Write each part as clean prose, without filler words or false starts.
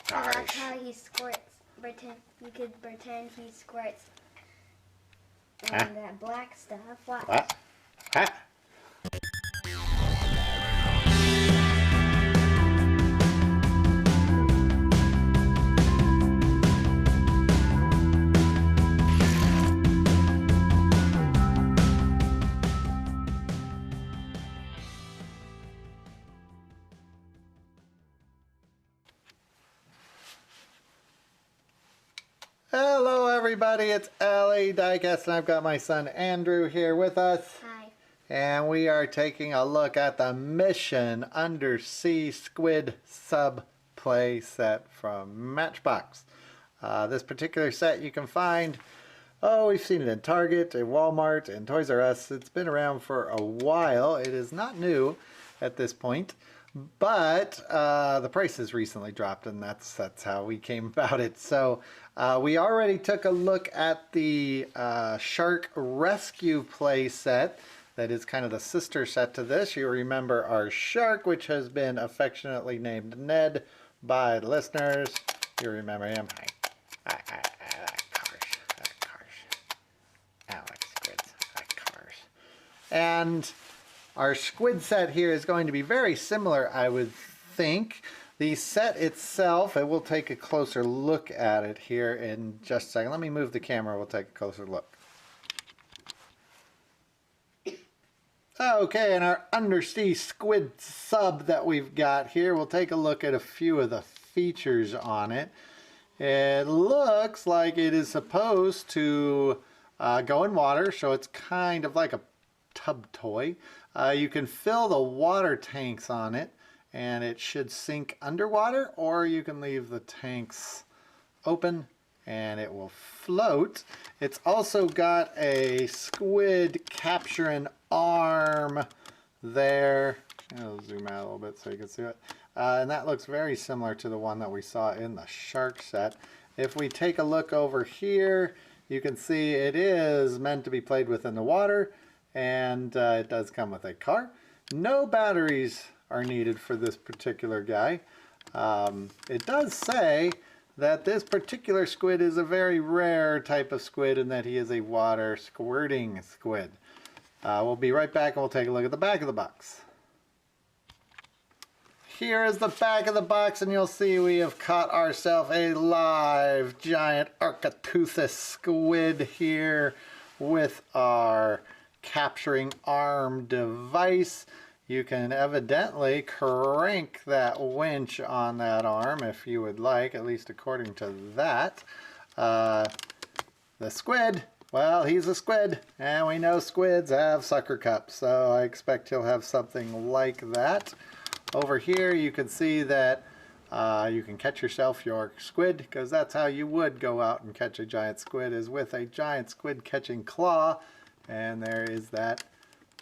So that's how he squirts. You could pretend he squirts that black stuff. What? Hello everybody, it's LA Diecast and I've got my son Andrew here with us. Hi. And we are taking a look at the Mission Undersea Squid sub play set from Matchbox. This particular set you can find, we've seen it in Target, in Walmart, and Toys R Us. It's been around for a while. It is not new at this point. But the price has recently dropped, and that's how we came about it. So we already took a look at the Shark Rescue play set. That is kind of the sister set to this. You remember our shark, which has been affectionately named Ned by the listeners. You remember him. I like cars. I like squids. I like cars. And our squid set here is going to be very similar, I would think. The set itself, and we'll take a closer look at it here in just a second. Let me move the camera, we'll take a closer look. Okay, and our Undersea Squid sub that we've got here, we'll take a look at a few of the features on it. It looks like it is supposed to go in water, so it's kind of like a tub toy. You can fill the water tanks on it and it should sink underwater, or you can leave the tanks open and it will float. It's also got a squid capturing arm there. I'll zoom out a little bit so you can see it. And that looks very similar to the one that we saw in the shark set. If we take a look over here, you can see it is meant to be played with in the water. And it does come with a car. No batteries are needed for this particular guy. It does say that this particular squid is a very rare type of squid and that he is a water squirting squid. We'll be right back and we'll take a look at the back of the box. Here is the back of the box, and you'll see we have caught ourselves a live giant Architeuthis squid here with our capturing arm device. You can evidently crank that winch on that arm if you would like, at least according to that. The squid, well, he's a squid, and we know squids have sucker cups, so I expect he'll have something like that. Over here you can see that you can catch yourself your squid, because that's how you would go out and catch a giant squid, is with a giant squid catching claw. And there is that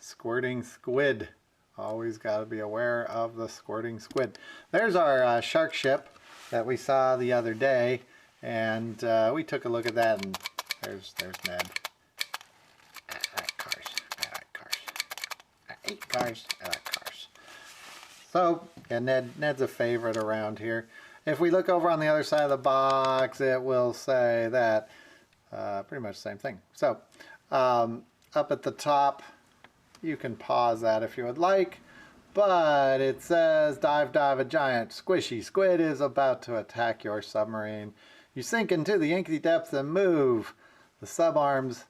squirting squid. Always got to be aware of the squirting squid. There's our shark ship that we saw the other day, and we took a look at that, and there's Ned. I like cars. I like cars. I hate cars. I like cars. So, yeah, Ned's a favorite around here. If we look over on the other side of the box, it will say that pretty much the same thing. So, up at the top, you can pause that if you would like, but it says, dive, a giant squishy squid is about to attack your submarine. You sink into the inky depths and move the sub arms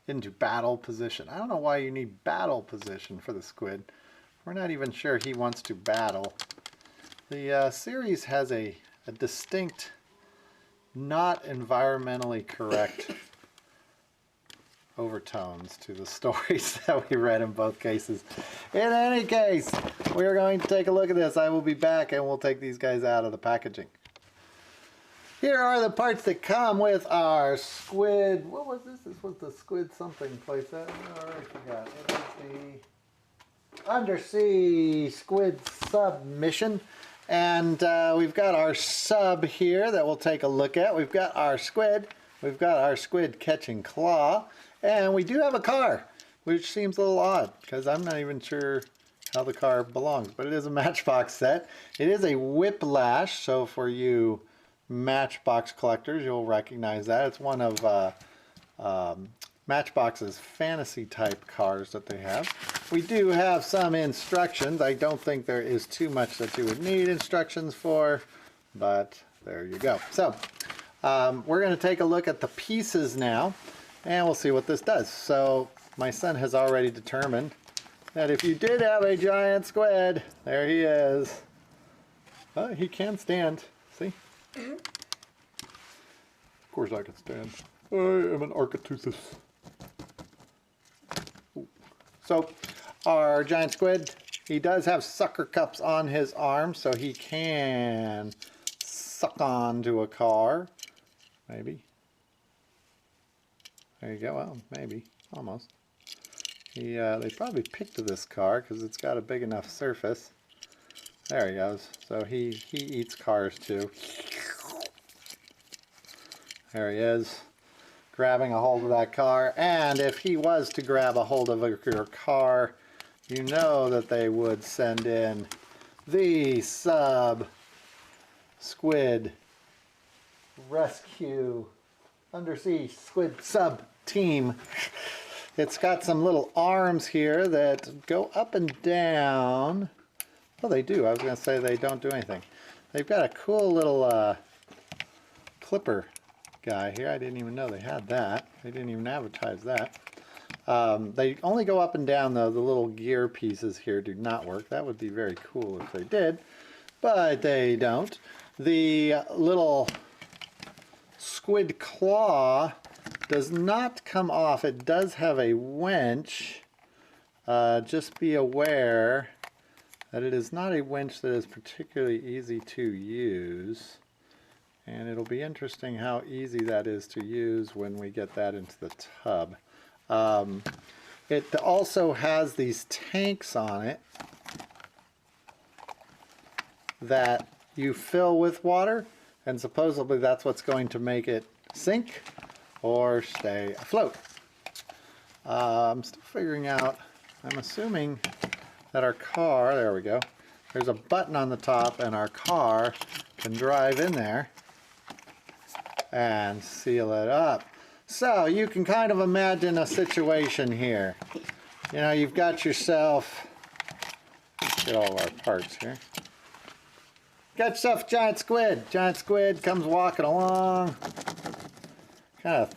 into battle position. I don't know why you need battle position for the squid. We're not even sure he wants to battle. The series has a distinct, not environmentally correct overtones to the stories that we read in both cases. In any case, we're going to take a look at this. I will be back and we'll take these guys out of the packaging. Here are the parts that come with our squid. What was this? This was the squid something playset. I already forgot. It is the Undersea Squid submission. And we've got our sub here that we'll take a look at. We've got our squid. We've got our squid catching claw. And we do have a car, which seems a little odd because I'm not even sure how the car belongs, but it is a Matchbox set. It is a whiplash, so for you Matchbox collectors, you'll recognize that. It's one of Matchbox's fantasy type cars that they have. We do have some instructions. I don't think there is too much that you would need instructions for, but there you go. So we're going to take a look at the pieces now, and we'll see what this does. So my son has already determined that if you did have a giant squid, there he is. He can stand. See? Of course I can stand. I am an Architeuthis. So our giant squid, he does have sucker cups on his arm, so he can suck onto a car. Maybe. There you go. Well, maybe. Almost. They probably picked this car because it's got a big enough surface. There he goes. So he eats cars too. There he is, grabbing a hold of that car. And if he was to grab a hold of your car, you know that they would send in the Sub Squid Rescue Undersea Squid Sub Team. It's got some little arms here that go up and down. Well, they do. I was going to say they don't do anything. They've got a cool little clipper guy here. I didn't even know they had that. They didn't even advertise that. They only go up and down though. The little gear pieces here do not work. That would be very cool if they did, but they don't. The little squid claw does not come off. It does have a winch. Just be aware that it is not a winch that is particularly easy to use. And it'll be interesting how easy that is to use when we get that into the tub. It also has these tanks on it that you fill with water, and supposedly that's what's going to make it sink or stay afloat. I'm still figuring out, I'm assuming that our car, there we go, there's a button on the top and our car can drive in there and seal it up. So you can kind of imagine a situation here. You know, you've got yourself, get all of our parts here. Got yourself a giant squid. Giant squid comes walking along, kind of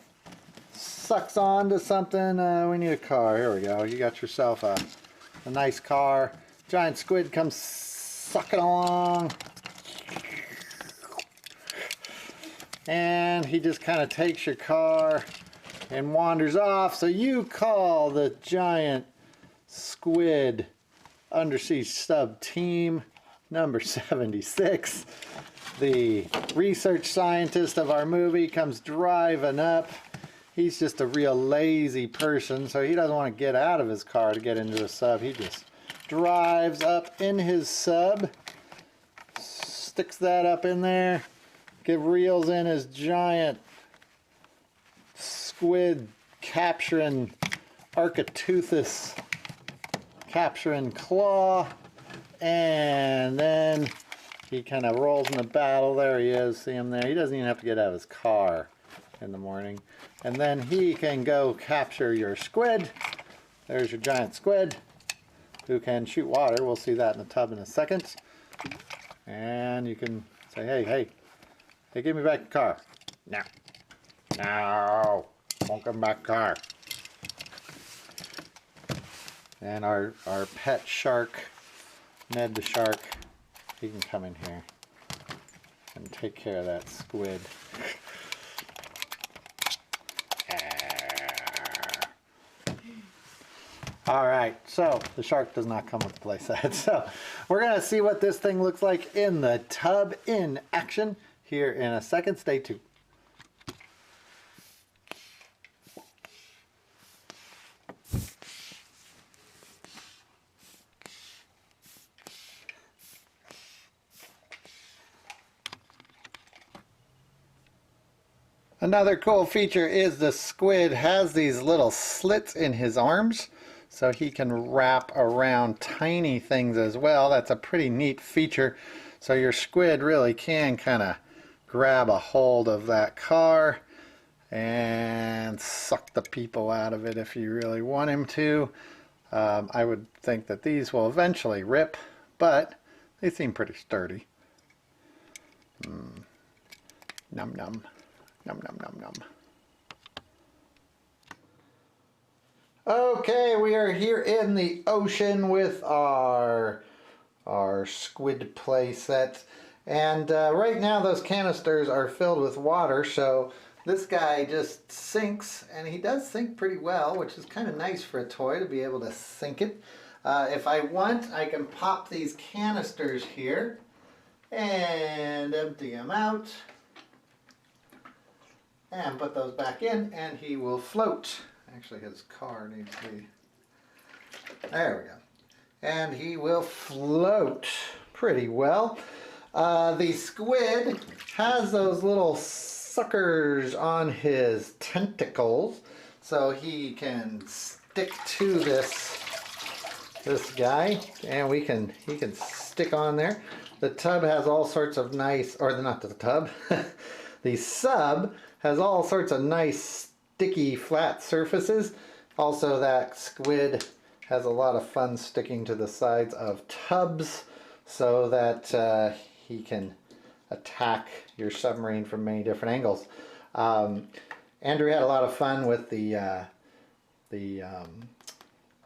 sucks on to something. We need a car. Here we go. You got yourself a nice car. Giant squid comes sucking along. And he just kind of takes your car and wanders off. So you call the giant squid undersea sub team number 76. The research scientist of our movie comes driving up. He's just a real lazy person, so he doesn't want to get out of his car to get into the sub. He just drives up in his sub, sticks that up in there, reels in his giant squid capturing Architeuthis capturing claw, and then he kind of rolls in the battle. There he is. See him there? He doesn't even have to get out of his car in the morning. And then he can go capture your squid. There's your giant squid who can shoot water. We'll see that in the tub in a second. And you can say, hey, give me back the car. No, won't come back the car. And our pet shark, Ned the shark, he can come in here and take care of that squid. Alright, so the shark does not come with the playset. So we're going to see what this thing looks like in the tub in action here in a second. Stay tuned. Another cool feature is the squid has these little slits in his arms, so he can wrap around tiny things as well. That's a pretty neat feature. So your squid really can kind of grab a hold of that car and suck the people out of it if you really want him to. I would think that these will eventually rip, but they seem pretty sturdy. Num num. Num num num num. Okay, we are here in the ocean with our squid play set. And right now those canisters are filled with water, so this guy just sinks, and he does sink pretty well, which is kind of nice for a toy to be able to sink it. If I want, I can pop these canisters here and empty them out and put those back in, and he will float. Actually, his car needs to be... There we go. And he will float pretty well. The squid has those little suckers on his tentacles, so he can stick to this guy, and he can stick on there. The tub has all sorts of nice, or not the tub, the sub has all sorts of nice sticky flat surfaces. Also, that squid has a lot of fun sticking to the sides of tubs so that he can attack your submarine from many different angles. Andrew had a lot of fun with the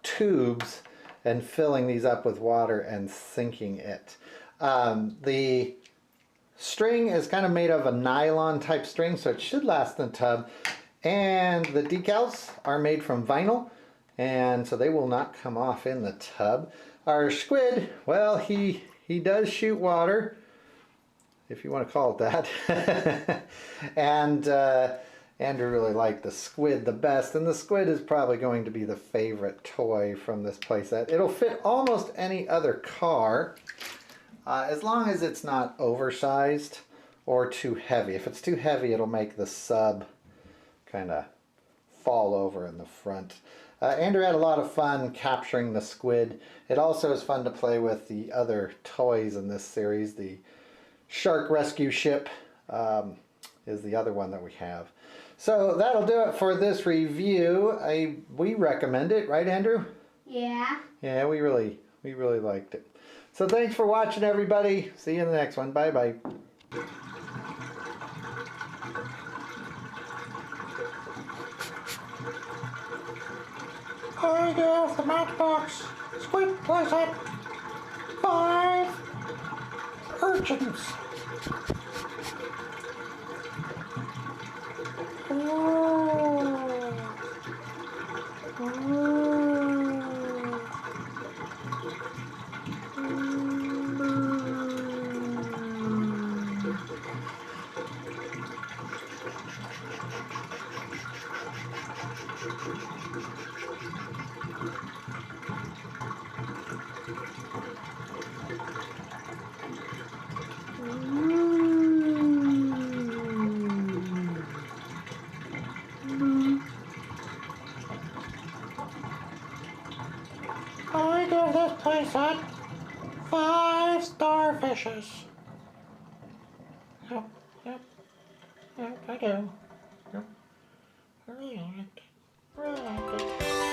tubes and filling these up with water and sinking it. The string is kind of made of a nylon type string, so it should last in the tub. And the decals are made from vinyl, and so they will not come off in the tub. Our squid, well, he does shoot water, if you want to call it that. And Andrew really liked the squid the best, and the squid is probably going to be the favorite toy from this playset. It'll fit almost any other car, as long as it's not oversized or too heavy. If it's too heavy, it'll make the sub kind of fall over in the front. Andrew had a lot of fun capturing the squid. It also is fun to play with the other toys in this series. The shark rescue ship is the other one that we have. So that'll do it for this review. We recommend it, right, Andrew? Yeah. Yeah, we really liked it. So thanks for watching, everybody. See you in the next one. Bye-bye. I guess the Matchbox Squid Playset 5 urchins. I give this playset 5 starfishes. Yep, I do. Yep. I really like it.